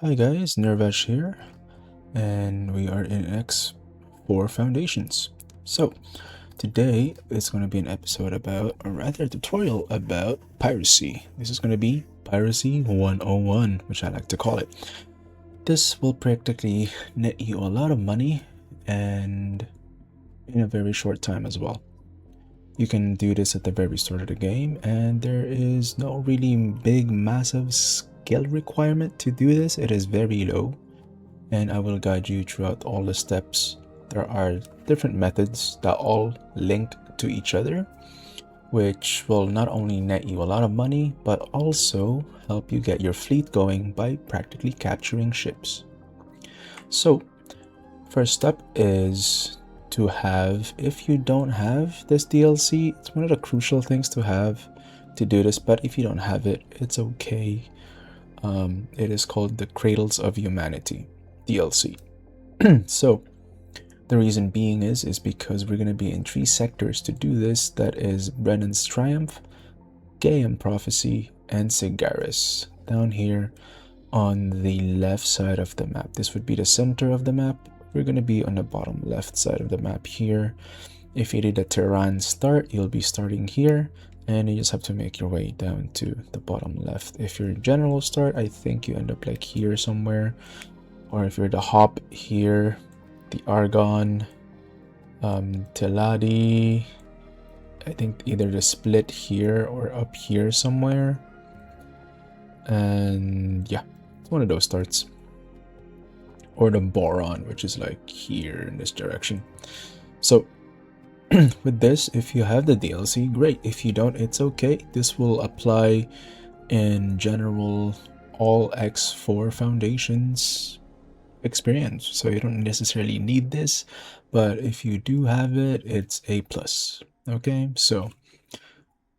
Hi guys, Nervesh here, and we are in X4 Foundations. So, today is going to be an episode about, or rather a tutorial about piracy. This is going to be Piracy 101, which I like to call it. This will practically net you a lot of money and in a very short time as well. You can do this at the very start of the game, and there is no really big, massive skill requirement to do this. It is very low, and I will guide you throughout all the steps. There are different methods that all link to each other, which will not only net you a lot of money, but also help you get your fleet going by practically capturing ships. So, first step is to have, if you don't have this DLC, it's one of the crucial things to have to do this, but if you don't have it, it's okay. It is called the Cradles of Humanity DLC. So the reason being is because we're going to be in 3 sectors to do this. That is Brennan's Triumph, Gaium Prophecy, and Sigaris. Down here on the left side of the map. This would be the center of the map. We're going to be on the bottom left side of the map here. If you did a Terran start, you'll be starting here, and you just have to make your way down to the bottom left. If you're general start, I think you end up like here somewhere, or if you're the hop here, the Argon, Teladi, I think either the split here or up here somewhere, and yeah, it's one of those starts. Or the Boron, which is like here in this direction. So with this, if you have the DLC, great. If you don't, it's okay. This will apply in general all X4 Foundations experience, so you don't necessarily need this, but if you do have it, it's a plus. Okay, so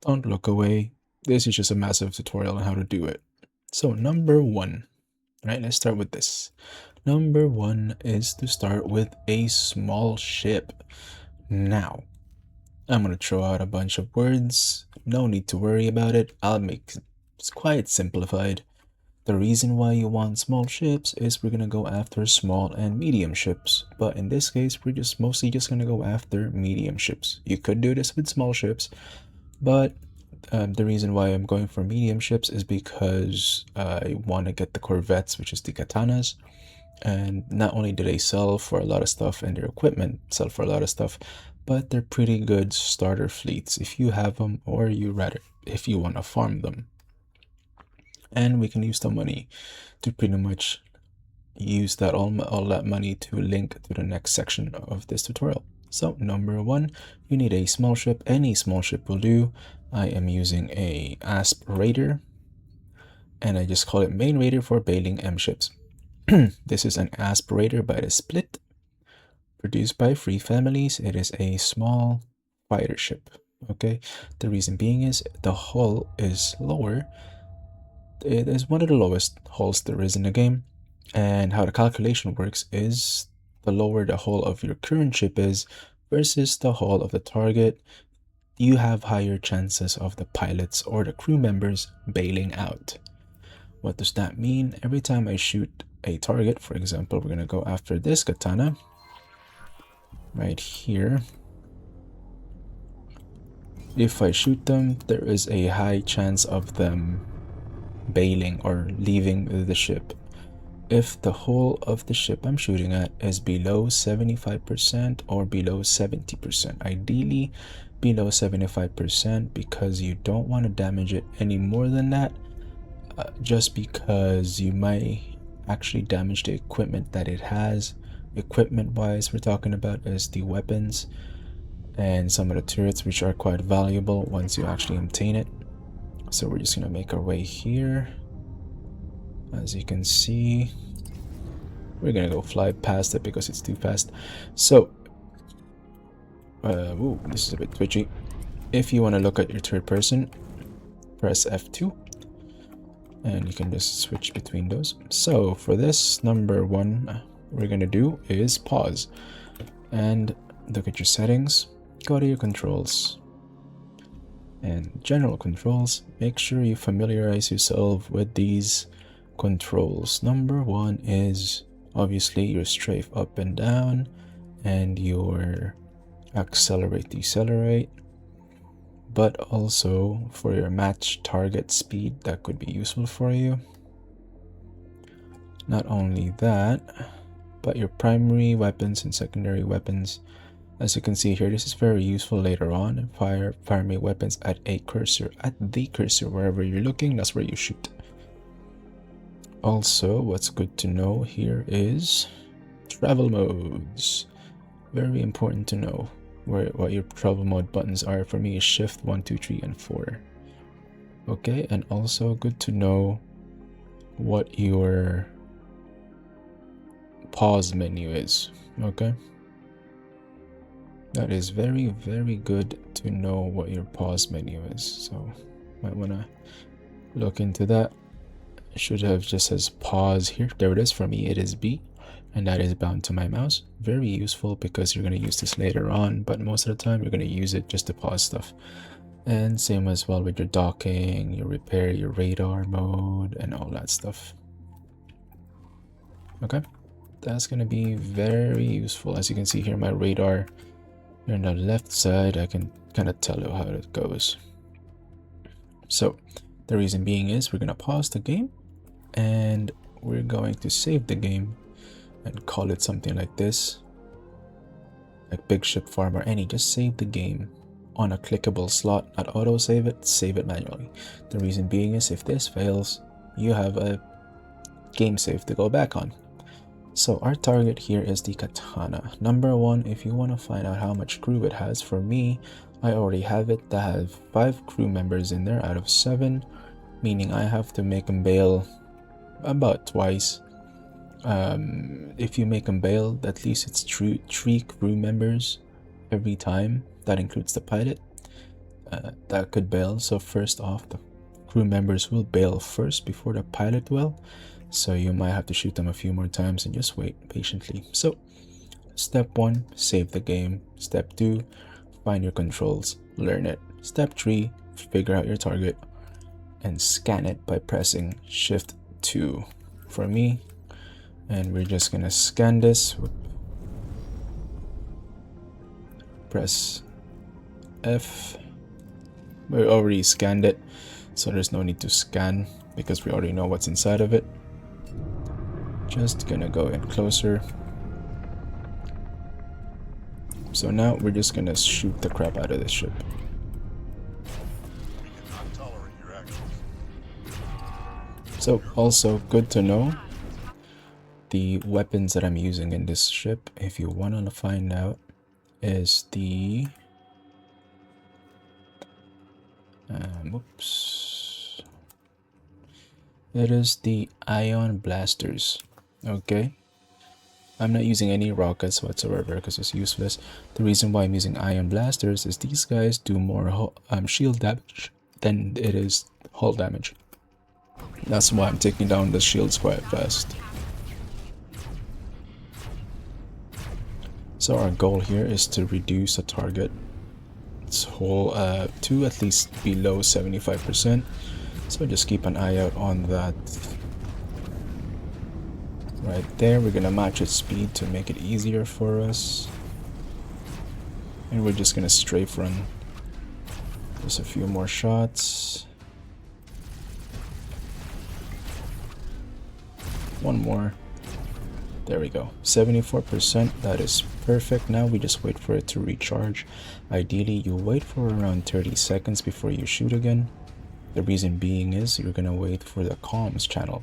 don't look away. This is just a massive tutorial on how to do it. So number 1, right, let's start with this. Number 1 is to start with a small ship. Now, I'm going to throw out a bunch of words. No need to worry about it. I'll make it quite simplified. The reason why you want small ships is we're going to go after small and medium ships. But in this case, we're just mostly just going to go after medium ships. You could do this with small ships, but the reason why I'm going for medium ships is because I want to get the corvettes, which is the katanas. And not only do they sell for a lot of stuff, and their equipment sell for a lot of stuff, but they're pretty good starter fleets if you have them, or you rather if you want to farm them. And we can use the money to pretty much use that all that money to link to the next section of this tutorial. So number 1, you need a small ship. Any small ship will do. I am using a Asp Raider, and I just call it main raider for bailing M ships. This is an Asp Raider by the Split, produced by Free Families. It is a small fighter ship. Okay, the reason being is the hull is lower. It is one of the lowest hulls there is in the game, and how the calculation works is the lower the hull of your current ship is versus the hull of the target, you have higher chances of the pilots or the crew members bailing out. What does that mean? Every time I shoot a target, for example, we're going to go after this katana right here. If I shoot them, there is a high chance of them bailing or leaving the ship. If the hull of the ship I'm shooting at is below 75% or below 70%, ideally below 75%, because you don't want to damage it any more than that, just because you might actually damage the equipment that it has. Equipment wise, we're talking about is the weapons and some of the turrets, which are quite valuable once you actually obtain it. So we're just gonna make our way here. As you can see, we're gonna go fly past it because it's too fast. So ooh, this is a bit twitchy. If you want to look at your third person, press F2 and you can just switch between those. So for this, number 1 we're gonna do is pause and look at your settings, go to your controls, and general controls. Make sure you familiarize yourself with these controls. Number one is obviously your strafe up and down and your accelerate decelerate, but also for your match target speed, that could be useful for you. Not only that, but your primary weapons and secondary weapons. As you can see here, this is very useful later on. Fire primary weapons at the cursor, wherever you're looking, that's where you shoot. Also, what's good to know here is travel modes. Very important to know what your travel mode buttons are. For me, is shift 1, 2, 3, and 4. Okay, and also good to know what your pause menu is. Okay, that is very, very good to know what your pause menu is. So might want to look into that. It should have just says pause here. There it is. For me, it is B, and that is bound to my mouse. Very useful because you're going to use this later on, but most of the time you're going to use it just to pause stuff. And same as well with your docking, your repair, your radar mode, and all that stuff. Okay, that's going to be very useful. As you can see here, my radar here on the left side, I can kind of tell you how it goes. So the reason being is we're going to pause the game and we're going to save the game and call it something like this, like Big Ship Farm or any. Just save the game on a clickable slot, not auto save it manually. The reason being is if this fails, you have a game save to go back on. So our target here is the katana. Number one, if you want to find out how much crew it has, for me, I already have it. That have 5 crew members in there out of 7, meaning I have to make them bail about twice. If you make them bail, at least it's 3 crew members every time. That includes the pilot that could bail. So first off, the crew members will bail first before the pilot will. So you might have to shoot them a few more times and just wait patiently. So step 1, save the game. Step 2, find your controls, learn it. Step 3, figure out your target and scan it by pressing shift 2 for me. And we're just gonna scan this. Press F. We already scanned it, so there's no need to scan because we already know what's inside of it. Just gonna go in closer. So now we're just gonna shoot the crap out of this ship. So also good to know the weapons that I'm using in this ship, if you want to find out, is the it is the ion blasters. Okay, I'm not using any rockets whatsoever because it's useless. The reason why I'm using ion blasters is these guys do more shield damage than it is hull damage. That's why I'm taking down the shields quite fast. So our goal here is to reduce the target hull to at least below 75%. So just keep an eye out on that. Right there, we're gonna match its speed to make it easier for us. And we're just gonna strafe run. Just a few more shots. One more. There we go. 74%. That is perfect. Now we just wait for it to recharge. Ideally, you wait for around 30 seconds before you shoot again. The reason being is you're gonna wait for the comms channel.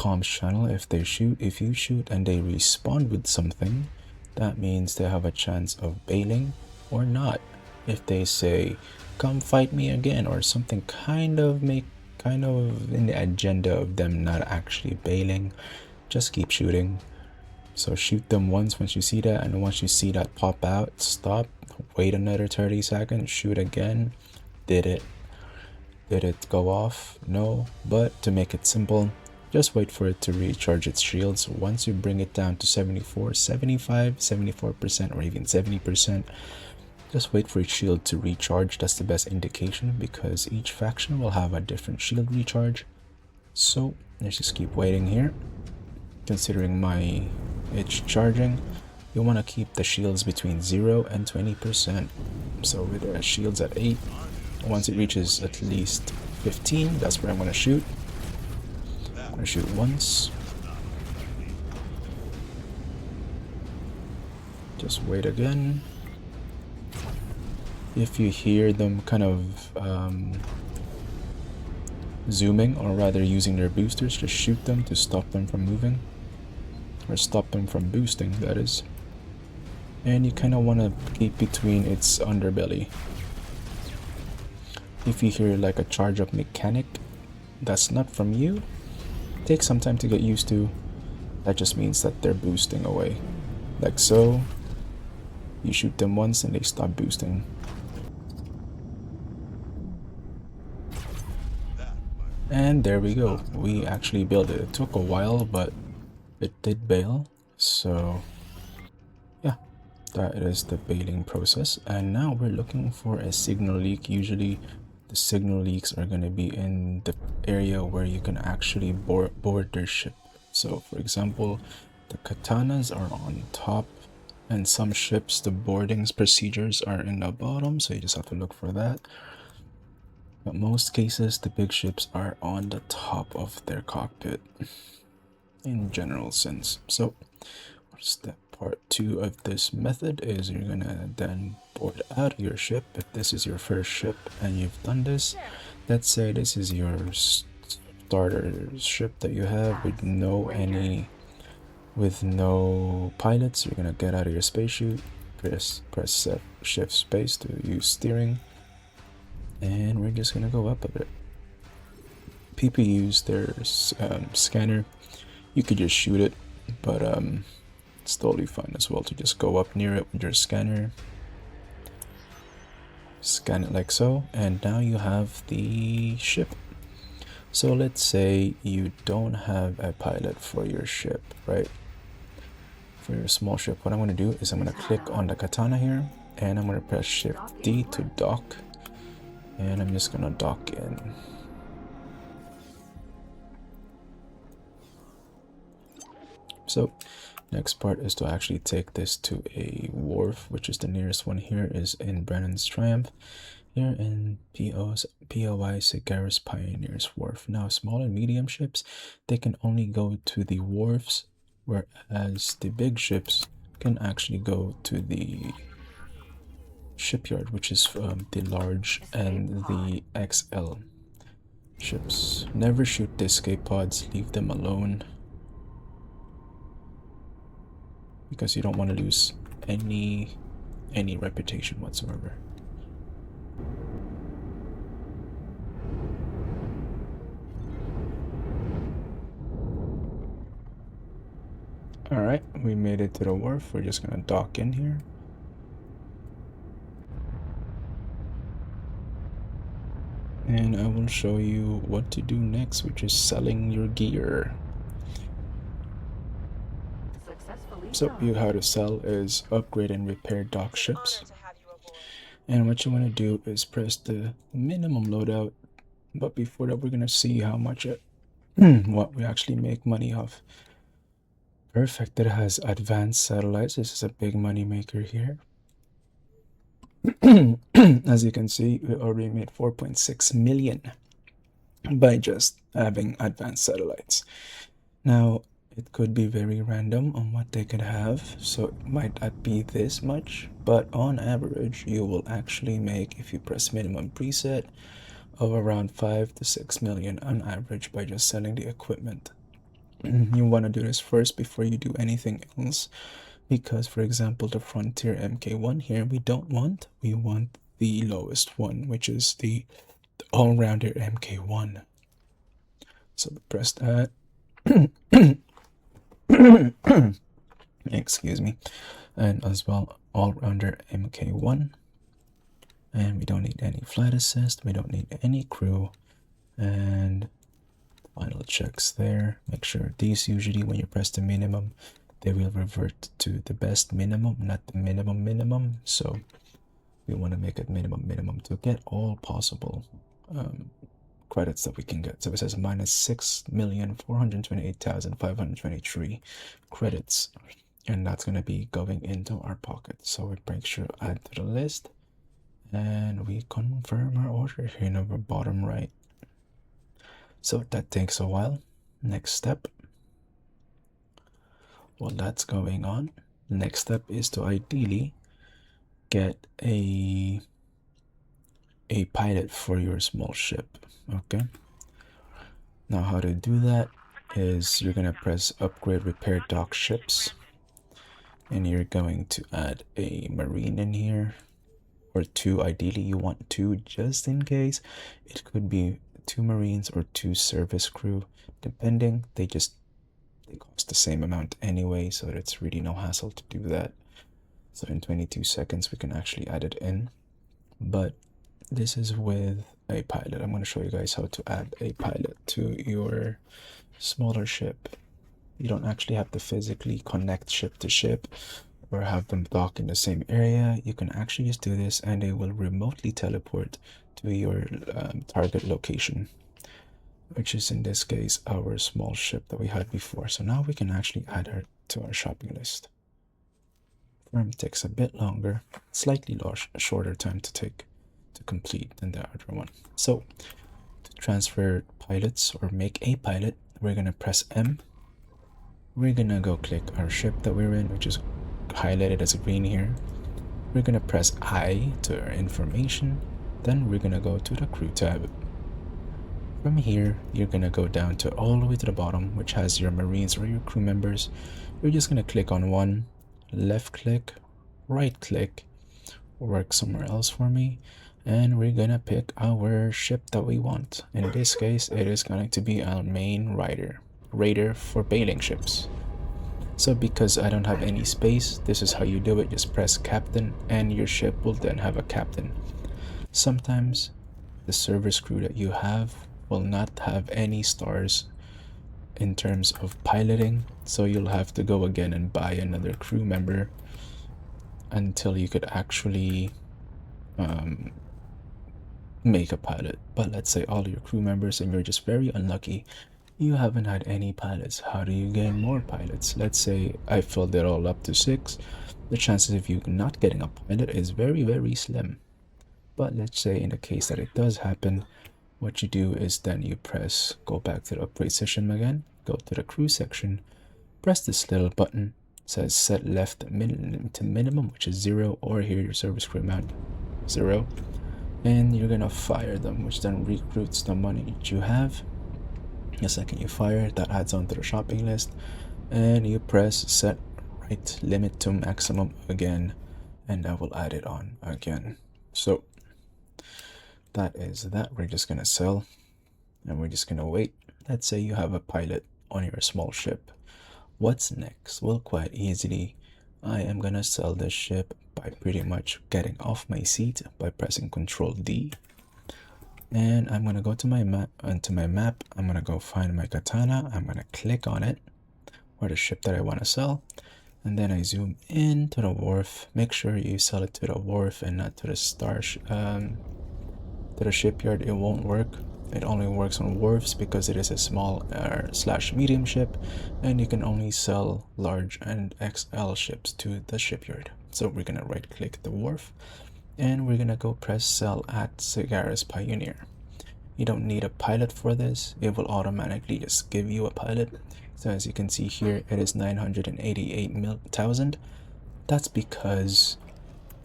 If you shoot and they respond with something, that means they have a chance of bailing or not. If they say, "Come fight me again," or something kind of in the agenda of them not actually bailing, just keep shooting. So shoot them once you see that, and once you see that pop out, stop, wait another 30 seconds, shoot again. Did it go off? No. But to make it simple, just wait for it to recharge its shields. Once you bring it down to 74%, or even 70%, just wait for its shield to recharge. That's the best indication because each faction will have a different shield recharge. So let's just keep waiting here. Considering it's charging, you want to keep the shields between 0 and 20%. So with the shields at 8, once it reaches at least 15, that's where I'm going to shoot. I'm going to shoot once. Just wait again. If you hear them kind of zooming, or rather using their boosters, just shoot them to stop them from moving. Or stop them from boosting, that is. And you kind of want to keep between its underbelly. If you hear like a charge up mechanic that's not from you, take some time to get used to. That just means that they're boosting away. Like so. You shoot them once and they stop boosting. And there we go. We actually built it. It took a while, but it did bail. So yeah, that is the bailing process. And now we're looking for a signal leak. Usually the signal leaks are going to be in the area where you can actually board their ship. So for example, the katanas are on top, and some ships, the boardings procedures are in the bottom, so you just have to look for that. But most cases, the big ships are on the top of their cockpit in general sense. So step part 2 of this method is you're gonna then board out your ship. If this is your first ship and you've done this, let's say this is your starter ship that you have with no pilots, you're gonna get out of your space chute, press shift space to use steering, and we're just gonna go up a bit. People use their scanner. You could just shoot it, but it's totally fine as well to just go up near it with your scanner. Scan it like so, and now you have the ship. So let's say you don't have a pilot for your ship, right? For your small ship, what I'm going to do is I'm going to click on the katana here, and I'm going to press Shift D to dock, and I'm just going to dock in. So next part is to actually take this to a wharf, which is the nearest one here is in Brennan's Triumph, here in POI Cigaris Pioneers Wharf. Now small and medium ships, they can only go to the wharfs, whereas the big ships can actually go to the shipyard, which is the large and the XL ships. Never shoot the escape pods, leave them alone, because you don't want to lose any reputation whatsoever. Alright, we made it to the wharf. We're just gonna dock in here. And I will show you what to do next, which is selling your gear. So how to sell is upgrade and repair dock ships. And what you want to do is press the minimum loadout. But before that, we're gonna see how much what we actually make money off. Perfect, it has advanced satellites. This is a big money maker here. As you can see, we already made 4.6 million by just having advanced satellites. Now, it could be very random on what they could have, so it might not be this much, but on average, you will actually make, if you press minimum preset, of around 5 to 6 million on average by just selling the equipment. You want to do this first before you do anything else, because for example the Frontier MK1 here we want the lowest one, which is the all-rounder MK1. So press that. Excuse me. And as well all-rounder MK1, and we don't need any flight assist, we don't need any crew, and final checks there. Make sure these usually when you press the minimum they will revert to the best minimum, not the minimum. So we want to make it minimum to get all possible credits that we can get. So it says minus 6,428,523 credits, and that's going to be going into our pocket. So we make sure to add to the list, and we confirm our order here in the bottom right. So that takes a while. Next step, while that's going on, the next step is to ideally get a pilot for your small ship. Okay, now how to do that is you're gonna press upgrade repair dock ships, and you're going to add a marine in here, or two. Ideally you want two, just in case. It could be 2 marines or 2 service crew, depending. They cost the same amount anyway, so it's really no hassle to do that. So in 22 seconds we can actually add it in. But this is with a pilot. I'm going to show you guys how to add a pilot to your smaller ship. You don't actually have to physically connect ship to ship or have them dock in the same area. You can actually just do this, and they will remotely teleport to your target location, which is in this case our small ship that we had before. So now we can actually add her to our shopping list. Firm takes a bit longer, slightly shorter time to complete than the other one. So to transfer pilots or make a pilot, we're gonna press M. We're gonna go click our ship that we're in, which is highlighted as green here. We're gonna press I to our information. Then we're gonna go to the crew tab. From here, you're gonna go down to all the way to the bottom, which has your marines or your crew members. We're just gonna click on one, left click, right click, work somewhere else for me, and we're gonna pick our ship that we want. In this case, it is going to be our main raider for bailing ships. So because I don't have any space, this is how you do it. Just press captain, and your ship will then have a captain. Sometimes the service crew that you have will not have any stars in terms of piloting, so you'll have to go again and buy another crew member until you could actually make a pilot. But let's say all your crew members, and you're just very unlucky, you haven't had any pilots. How do you gain more pilots? Let's say I filled it all up to 6. The chances of you not getting a pilot is very, very slim. But let's say in the case that it does happen, what you do is then you go back to the upgrade system again, go to the crew section, press this little button. It says set left to minimum, which is 0, or here your service crew amount 0, and you're gonna fire them, which then recruits the money that you have. The second you fire, that adds on to the shopping list, and you press set right limit to maximum again, and that will add it on again. So that is that. We're just gonna sell, and we're just gonna wait. Let's say you have a pilot on your small ship. What's next? Well, quite easily, I am gonna sell this ship by pretty much getting off my seat by pressing Control D, and I'm gonna go to my map. I'm gonna go find my katana. I'm gonna click on it, or the ship that I want to sell, and then I zoom in to the wharf. Make sure you sell it to the wharf and not to the to the shipyard. It won't work. It only works on wharfs because it is a small / medium ship, and you can only sell large and XL ships to the shipyard. So we're gonna right click the wharf, and we're gonna go press sell at Cigaris Pioneer. You don't need a pilot for this. It will automatically just give you a pilot. So as you can see here, it is 988,000. That's because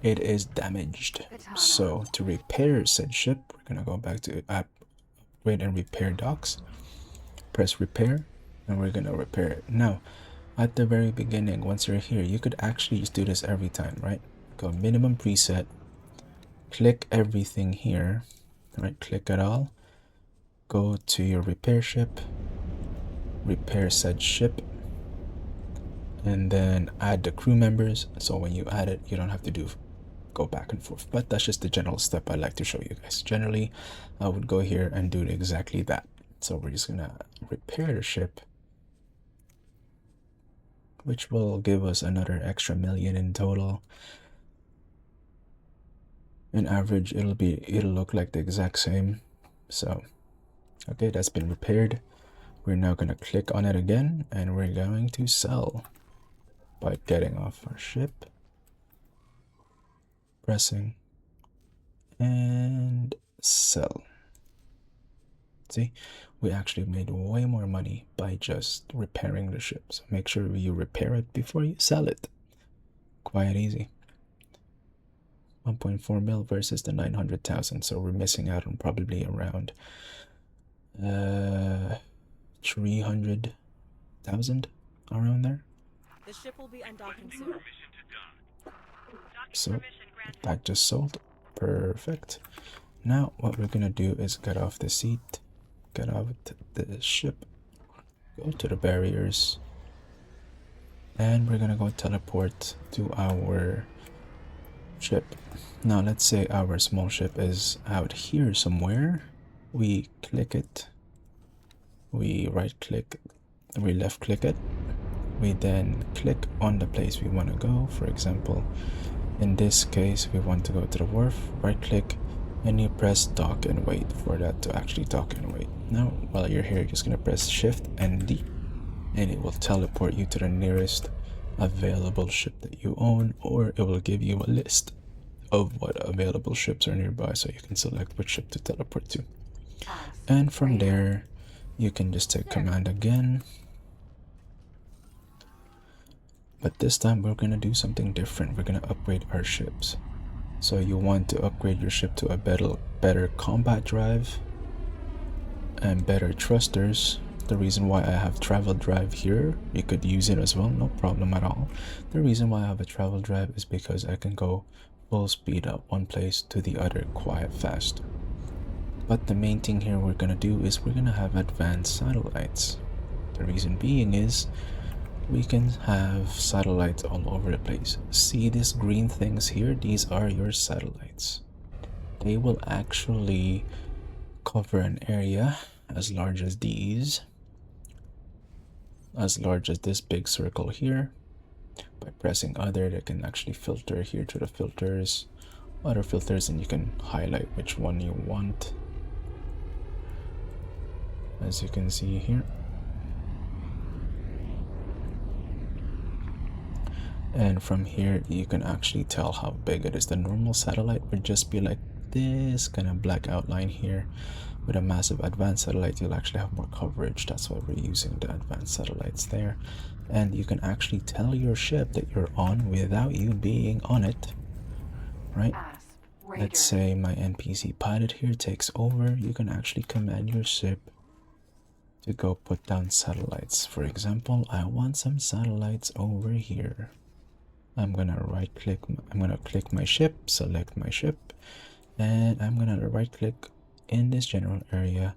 it is damaged. So to repair said ship, we're gonna go back to upgrade and repair docks, press repair, and we're gonna repair it. Now at the very beginning, once you're here, you could actually just do this every time, right? Go minimum preset, click everything here, right? Click it all, go to your repair ship, repair said ship, and then add the crew members. So when you add it, you don't have to go back and forth, but that's just the general step I like to show you guys. Generally, I would go here and do exactly that. So we're just gonna repair the ship, which will give us another extra million in total. In average, it'll look like the exact same. So Okay, that's been repaired. We're now going to click on it again, and we're going to sell by getting off our ship, pressing, and sell. See, we actually made way more money by just repairing the ship. So make sure you repair it before you sell it. Quite easy. 1.4 mil versus the 900,000, so we're missing out on probably around 300,000 around there. The ship will be undocking soon. So that just sold. Perfect. Now what we're gonna do is get off the seat, get off the ship, go to the barriers, and we're gonna go teleport to our ship. Now let's say our small ship is out here somewhere. We click it, we right click, we left click it, we then click on the place we want to go. For example, in this case we want to go to the wharf, right click, and you press dock and wait for that to actually dock and wait. Now while you're here, you're just gonna press shift and D, and it will teleport you to the nearest available ship that you own, or it will give you a list of what available ships are nearby, so you can select which ship to teleport to. And from there you can just take command again, but this time we're gonna do something different. We're gonna upgrade our ships. So you want to upgrade your ship to a better combat drive and better thrusters. The reason why I have travel drive here, you could use it as well, no problem at all. The reason why I have a travel drive is because I can go full speed up one place to the other quite fast. But the main thing here we're gonna do is we're gonna have advanced satellites. The reason being is we can have satellites all over the place. See these green things here? These are your satellites. They will actually cover an area as large as these, as large as this big circle here. By pressing other, they can actually filter here to the filters, other filters, and you can highlight which one you want, as you can see here. And from here you can actually tell how big it is. The normal satellite would just be like this kind of black outline here. With a massive advanced satellite, you'll actually have more coverage. That's why we're using the advanced satellites there. And you can actually tell your ship that you're on without you being on it, right? Let's say my NPC pilot here takes over. You can actually command your ship to go put down satellites. For example, I want some satellites over here. I'm gonna right click, I'm gonna click my ship, select my ship, and I'm gonna right click in this general area,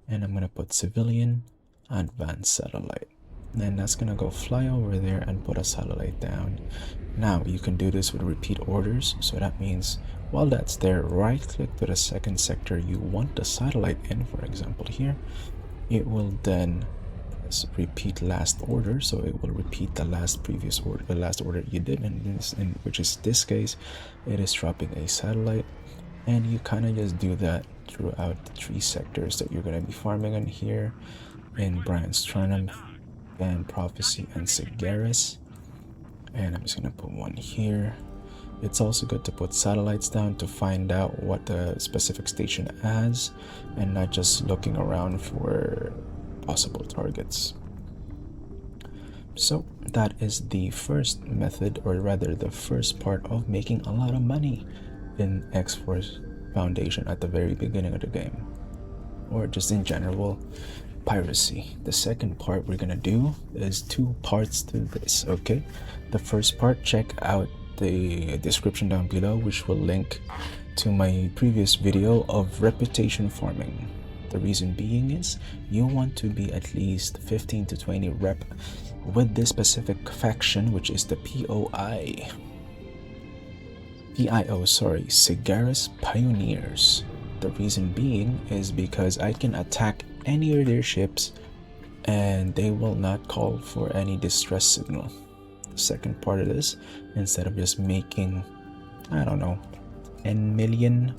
and I'm gonna put civilian advanced satellite. Then that's gonna go fly over there and put a satellite down. Now you can do this with repeat orders, so that means while that's there, right click to the second sector you want the satellite in. For example here, it will then repeat last order, so it will repeat the last order you did, in which is this case it is dropping a satellite. And you kind of just do that throughout the 3 sectors that you're going to be farming in here in Brian's Tranum and Prophecy and Sigaris. And I'm just going to put one here. It's also good to put satellites down to find out what the specific station has and not just looking around for possible targets. So that is the first method, or rather the first part of making a lot of money in X-Force Foundation at the very beginning of the game, or just in general piracy. The second part we're gonna do is 2 parts to this. Okay, the first part, check out the description down below, which will link to my previous video of reputation farming. The reason being is you want to be at least 15 to 20 rep with this specific faction, which is the PIO, Sigaris Pioneers. The reason being is because I can attack any of their ships and they will not call for any distress signal. The second part of this, instead of just making, I don't know, 10 million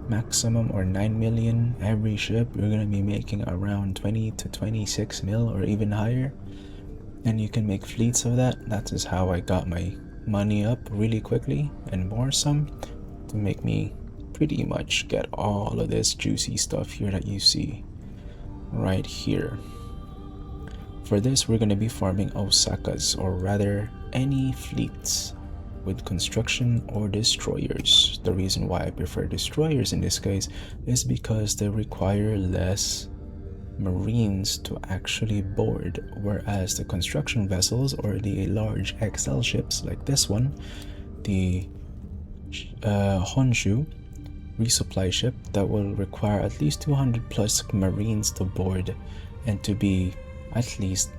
maximum, or 9 million every ship, you're gonna be making around 20 to 26 mil or even higher. And you can make fleets of that. That is how I got my money up really quickly and more some to make me pretty much get all of this juicy stuff here that you see right here. For this, we're going to be farming Osakas, or rather any fleets with construction or destroyers. The reason why I prefer destroyers in this case is because they require less marines to actually board, whereas the construction vessels or the large XL ships like this one, the Honshu resupply ship, that will require at least 200 plus marines to board and to be at least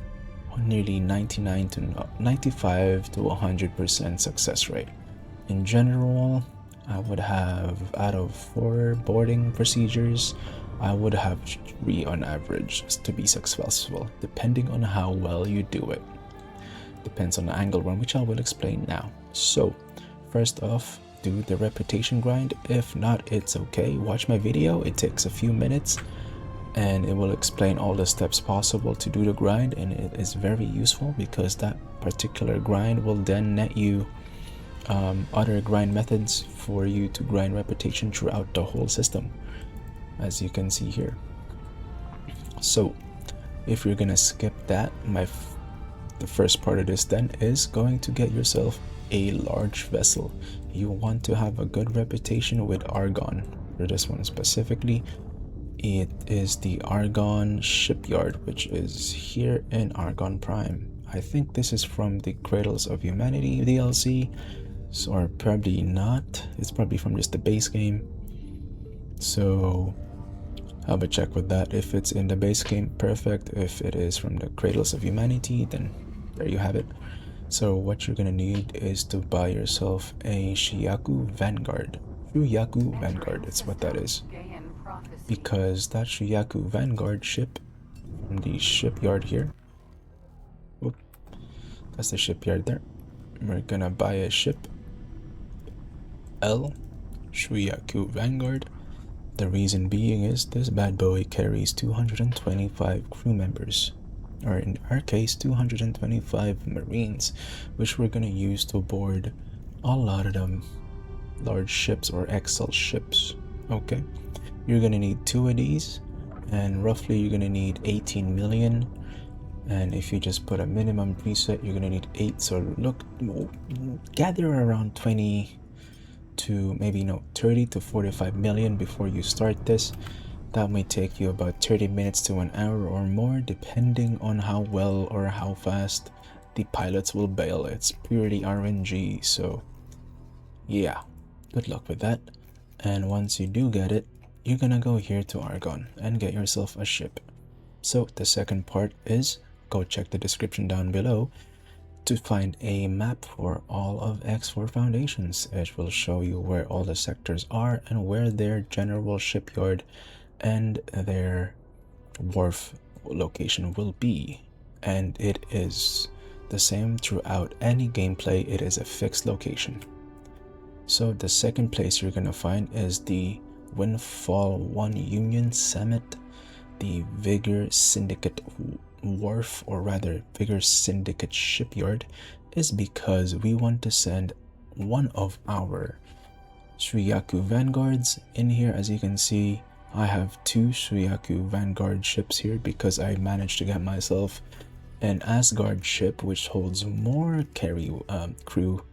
nearly 99 to 95 to 100% success rate. In general, I would have, out of 4 boarding procedures, I would have 3 on average to be successful, depending on how well you do it. Depends on the angle run, which I will explain now. So, first off, do the reputation grind. If not, it's okay. Watch my video, it takes a few minutes and it will explain all the steps possible to do the grind, and it is very useful because that particular grind will then net you other grind methods for you to grind reputation throughout the whole system, as you can see here. So if you're gonna skip that, the first part of this then is going to get yourself a large vessel. You want to have a good reputation with Argon. For this one specifically, it is the Argon shipyard, which is here in Argon Prime. I think this is from the Cradles of Humanity DLC, or probably not. It's probably from just the base game. So have a check with that. If it's in the base game, perfect. If it is from the Cradles of Humanity, then there you have it. So what you're gonna need is to buy yourself a Shiyaku Vanguard. Shuyaku Vanguard, it's what that is. Because that Shiyaku Vanguard ship from the shipyard here, whoop, that's the shipyard there. We're gonna buy a ship L Shuyaku Vanguard. The reason being is this bad boy carries 225 crew members, or in our case 225 marines, which we're gonna use to board a lot of them large ships or XL ships. Okay, you're gonna need 2 of these, and roughly you're gonna need 18 million. And if you just put a minimum preset, you're gonna need 8. So look, gather around 20 to maybe 30 to 45 million before you start this. That may take you about 30 minutes to an hour or more, depending on how well or how fast the pilots will bail. It's purely RNG, so yeah, good luck with that. And once you do get it, you're gonna go here to Argon and get yourself a ship. So the second part is go check the description down below to find a map for all of X4 Foundations. It will show you where all the sectors are and where their general shipyard and their wharf location will be. And it is the same throughout any gameplay. It is a fixed location. So the second place you're gonna find is the Windfall 1 Union Summit, the Vigor Syndicate wharf, or rather Vigor Syndicate shipyard, is because we want to send one of our Shuyaku Vanguards in here. As you can see, I have 2 Shuyaku Vanguard ships here because I managed to get myself an Asgard ship which holds more carry crew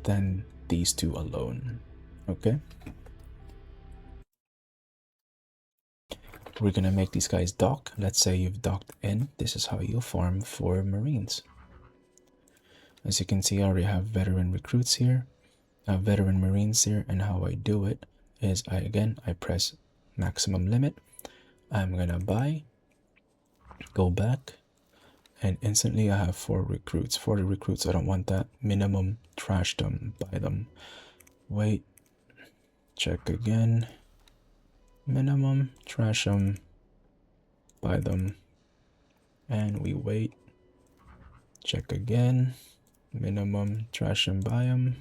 than these 2 alone. Okay, we're gonna make these guys dock. Let's say you've docked in. This is how you'll farm for Marines. As you can see, I already have veteran recruits here, veteran Marines here, and how I do it is I press maximum limit. I'm gonna buy, go back, and instantly I have 4 recruits. 40 recruits, I don't want that. Minimum, trash them, buy them. Wait, check again. Minimum, trash them, buy them, and we wait. Check again. Minimum, trash them, buy them.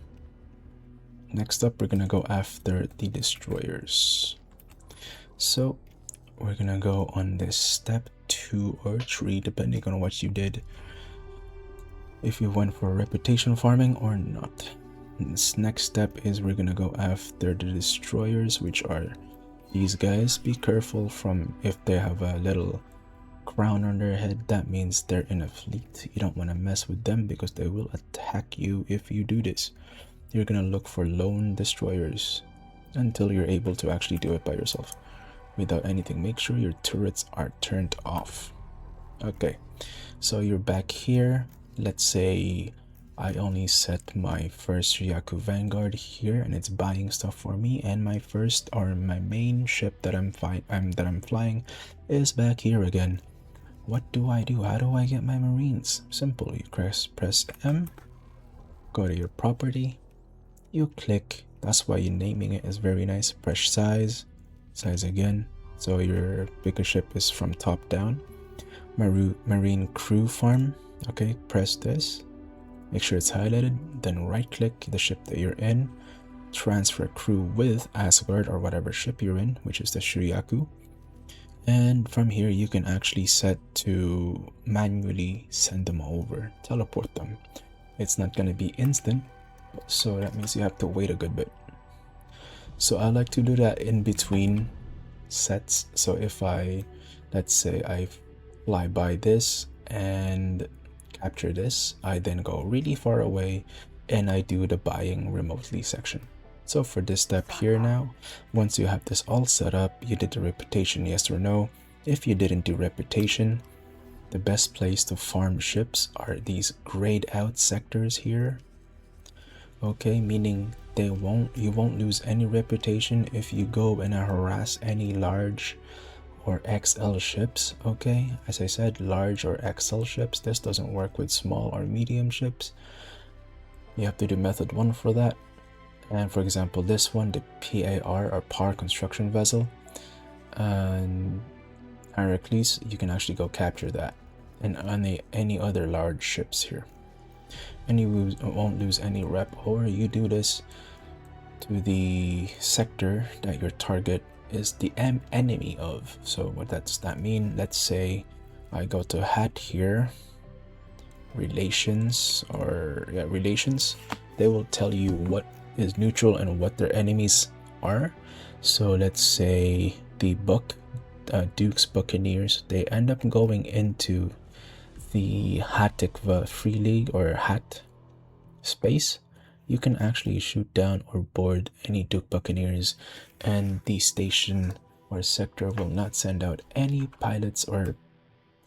next up we're gonna go after the destroyers. So we're gonna go on this step 2 or 3 depending on what you did, if you went for reputation farming or not. This next step is we're gonna go after the destroyers, which are these guys. Be careful from if they have a little crown on their head, that means they're in a fleet. You don't want to mess with them because they will attack you if you do this. You're gonna look for lone destroyers until you're able to actually do it by yourself without anything. Make sure your turrets are turned off. Okay, so you're back here. Let's say I only set my first Ryaku Vanguard here and it's buying stuff for me, and my first or my main ship that I'm flying is back here again. What do I do? How do I get my marines? Simple. You press M, go to your property, you click. That's why you're naming it is very nice. Press size again. So your bigger ship is from top down. Marine crew farm. Okay, press this. Make sure it's highlighted. Then right click the ship that you're in. Transfer crew with Asgard or whatever ship you're in, which is the Shiryaku. And from here you can actually set to manually send them over, teleport them. It's not going to be instant, so that means you have to wait a good bit. So I like to do that in between sets. So if let's say I fly by this and capture this, I then go really far away and I do the buying remotely section. So for this step here now, once you have this all set up, you did the reputation, yes or no. If you didn't do reputation, the best place to farm ships are these grayed out sectors here. Okay, meaning you won't lose any reputation if you go and harass any large or XL ships. Okay, as I said, large or XL ships. This doesn't work with small or medium ships. You have to do method 1 for that. And for example, this one, the PAR or Power Construction Vessel, and Heracles, you can actually go capture that, and any other large ships here. And you won't lose any rep, or you do this to the sector that your target is the enemy of. So what does that mean? Let's say I go to hat here, relations, they will tell you what is neutral and what their enemies are. So let's say the Duke's Buccaneers, they end up going into the Hatikva Free League or Hat space. You can actually shoot down or board any Duke Buccaneers, and the station or sector will not send out any pilots or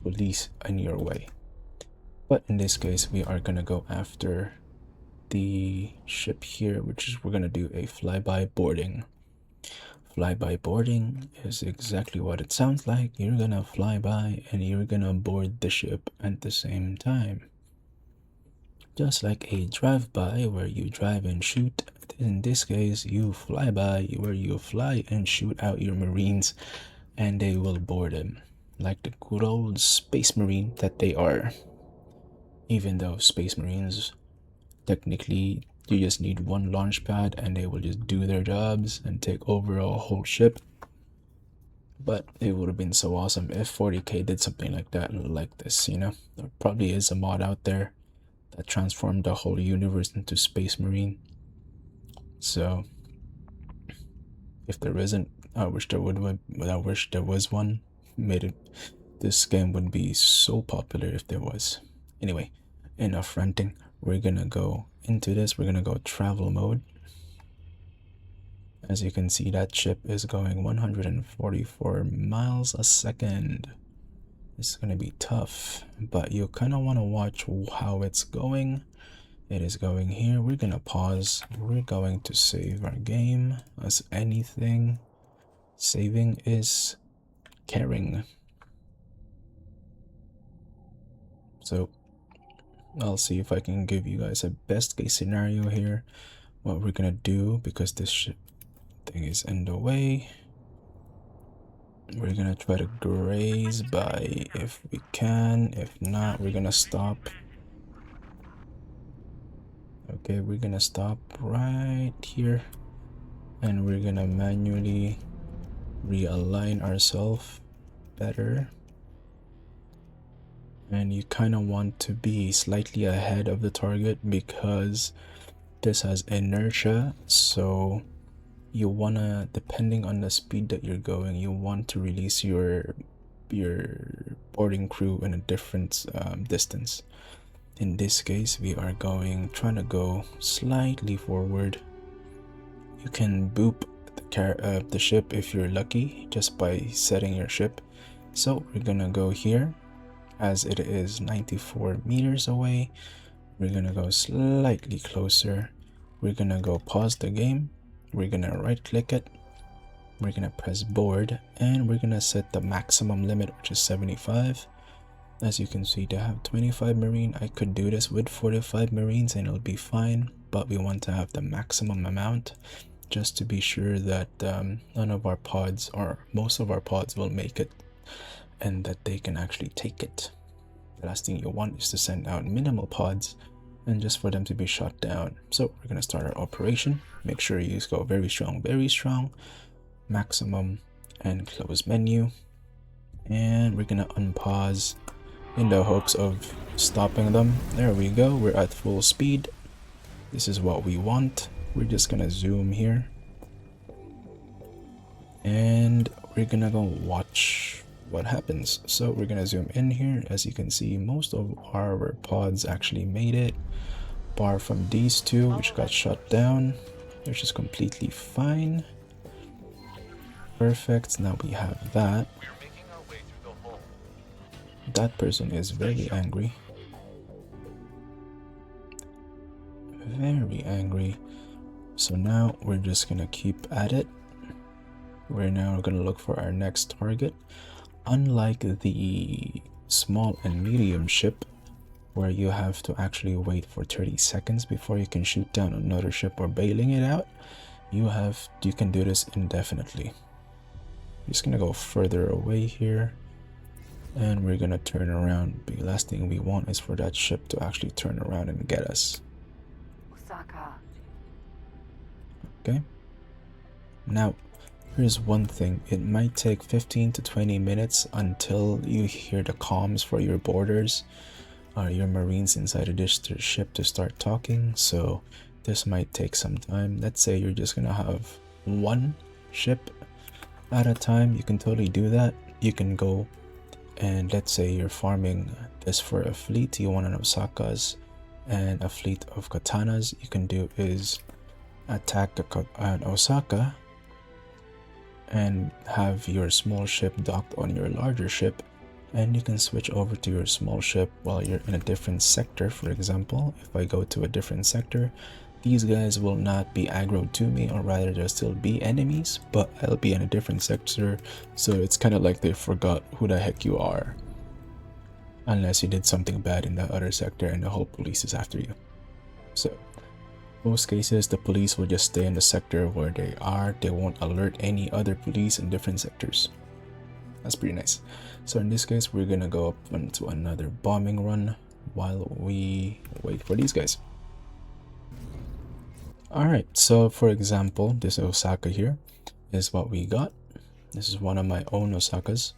police in your way. But in this case, we are gonna go after the ship here, which is we're gonna do a flyby boarding. Flyby boarding is exactly what it sounds like. You're gonna fly by and you're gonna board the ship at the same time. Just like a drive-by where you drive and shoot, in this case you fly by where you fly and shoot out your marines and they will board them like the good old space marine that they are. Even though space marines, technically you just need one launch pad and they will just do their jobs and take over a whole ship. But it would have been so awesome if 40k did something like that, like this, you know. There probably is a mod out there that transformed the whole universe into Space Marine. So if there isn't, I wish there was one. This game would be so popular if there was. Anyway, enough ranting. We're gonna go into this. We're gonna go travel mode. As you can see, that ship is going 144 miles a second. It's gonna be tough, but you kind of want to watch how it's going. It is going here. We're gonna pause. We're going to save our game, as anything saving is caring. So I'll see if I can give you guys a best case scenario here. What we're gonna do, because this ship thing is in the way, we're gonna try to graze by if we can. If not, we're gonna stop. Okay, we're gonna stop right here and we're gonna manually realign ourselves better. And you kind of want to be slightly ahead of the target because this has inertia, so you wanna, depending on the speed that you're going, you want to release your boarding crew in a different distance. In this case, we are trying to go slightly forward. You can boop the ship if you're lucky, just by setting your ship. So we're gonna go here, as it is 94 meters away. We're gonna go slightly closer. We're gonna go pause the game. We're gonna right click it. We're gonna press board and we're gonna set the maximum limit, which is 75. As you can see, they have 25 marine. I could do this with 45 marines and it'll be fine, but we want to have the maximum amount just to be sure that none of our pods, or most of our pods, will make it and that they can actually take it. The last thing you want is to send out minimal pods and just for them to be shot down. So we're going to start our operation. Make sure you go very strong, maximum, and close menu. And we're going to unpause in the hopes of stopping them. There we go, we're at full speed. This is what we want. We're just going to zoom here. And we're going to go watch what happens. So we're gonna zoom in here. As you can see, most of our pods actually made it, bar from these two which got shut down, which is completely fine. Perfect. Now we have that. That person is very angry, so now we're just gonna keep at it. We're now gonna look for our next target. Unlike the small and medium ship, where you have to actually wait for 30 seconds before you can shoot down another ship or bailing it out, you can do this indefinitely. I'm just gonna go further away here, and we're gonna turn around. The last thing we want is for that ship to actually turn around and get us. Osaka. Okay. Now, here's one thing, it might take 15 to 20 minutes until you hear the comms for your boarders, your marines inside of this ship to start talking, so this might take some time. Let's say you're just gonna have one ship at a time. You can totally do that. You can go and let's say you're farming this for a fleet, you want an Osaka's and a fleet of katanas. You can do is attack an Osaka and have your small ship docked on your larger ship, and you can switch over to your small ship while you're in a different sector. For example, if I go to a different sector, these guys will not be aggroed to me, or rather there'll still be enemies, but I'll be in a different sector, so it's kind of like they forgot who the heck you are, unless you did something bad in that other sector and the whole police is after you. So most cases, the police will just stay in the sector where they are. They won't alert any other police in different sectors. That's pretty nice. So in this case, we're gonna go up into another bombing run while we wait for these guys. Alright, so for example, this Osaka here is what we got. This is one of my own Osakas.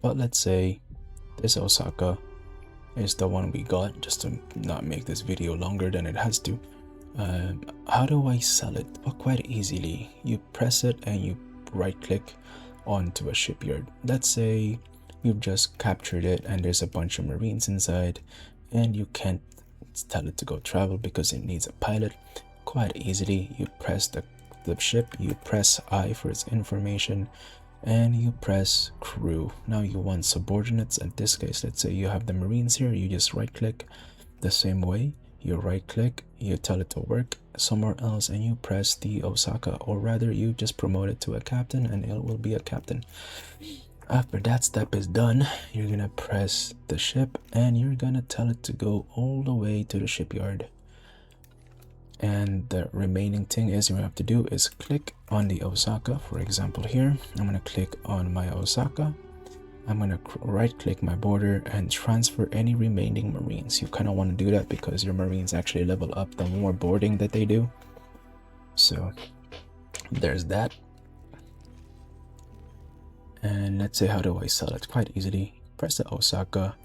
But let's say this Osaka is the one we got, just to not make this video longer than it has to. How do I sell it? Well, quite easily. You press it and you right click onto a shipyard. Let's say you've just captured it and there's a bunch of marines inside and you can't tell it to go travel because it needs a pilot. Quite easily, you press the ship, you press I for its information, and you press crew. Now you want subordinates. In this case, let's say you have the marines here, you just right click the same way. You right click, you tell it to work somewhere else, and you press the Osaka, or rather you just promote it to a captain and it will be a captain. After that step is done, you're gonna press the ship and you're gonna tell it to go all the way to the shipyard. And the remaining thing is you have to do is click on the Osaka. For example, here I'm gonna click on my Osaka. I'm going to right click my border and transfer any remaining Marines. You kind of want to do that because your Marines actually level up the more boarding that they do. So there's that. And let's say, how do I sell it? Quite easily. Press the Osaka,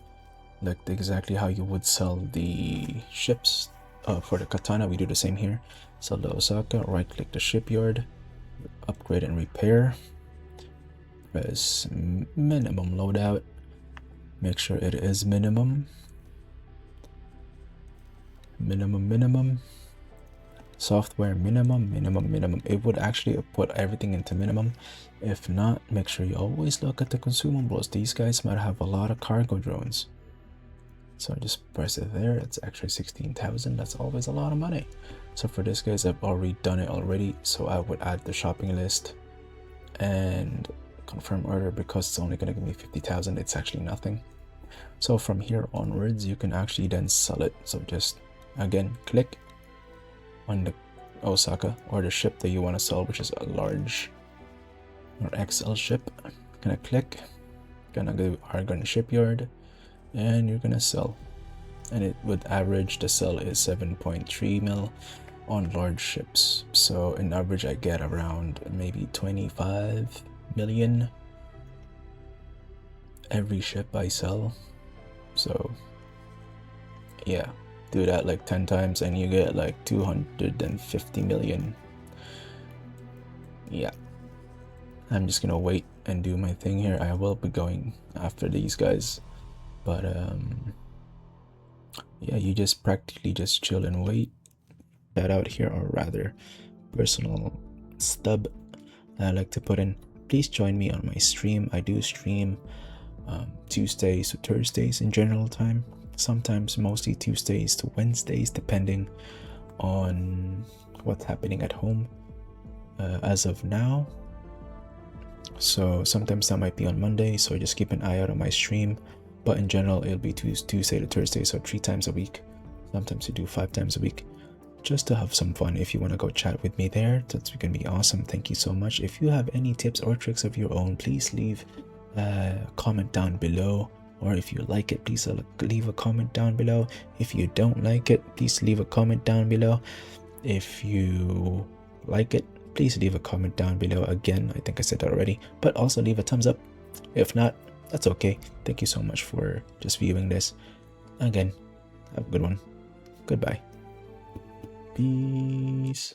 like exactly how you would sell the ships. For the Katana, we do the same here. Sell the Osaka, right click the shipyard, upgrade and repair. Press minimum loadout. Make sure it is minimum. Minimum. Software minimum. It would actually put everything into minimum. If not, make sure you always look at the consumables. These guys might have a lot of cargo drones. So just press it there. It's actually 16,000. That's always a lot of money. So for this guys, I've already done it already. So I would add the shopping list and confirm order because it's only going to give me 50,000. It's actually nothing. So from here onwards, you can actually then sell it. So just again, click on the Osaka or the ship that you want to sell, which is a large or XL ship. Gonna click, gonna go Argon shipyard, and you're gonna sell. And it would average, the sell is 7.3 mil on large ships. So in average, I get around maybe 25 million every ship I sell. So yeah, do that like 10 times and you get like 250 million. Yeah, I'm just gonna wait and do my thing here. I will be going after these guys, but yeah, you just practically just chill and wait. That out here, or rather personal stub I like to put in. Please join me on my stream. I do stream Tuesdays to Thursdays in general time, sometimes mostly Tuesdays to Wednesdays depending on what's happening at home as of now. So sometimes that might be on Monday, so just keep an eye out on my stream, but in general it'll be Tuesday to Thursday, so 3 times a week. Sometimes we do 5 times a week, just to have some fun. If you want to go chat with me there, that's gonna be awesome. Thank you so much. If you have any tips or tricks of your own, please leave a comment down below, or if you like it, please leave a comment down below. If you don't like it, please leave a comment down below. If you like it, please leave a comment down below. Again, I think I said that already, but also leave a thumbs up. If not, that's okay. Thank you so much for just viewing this. Again, have a good one. Goodbye. Peace.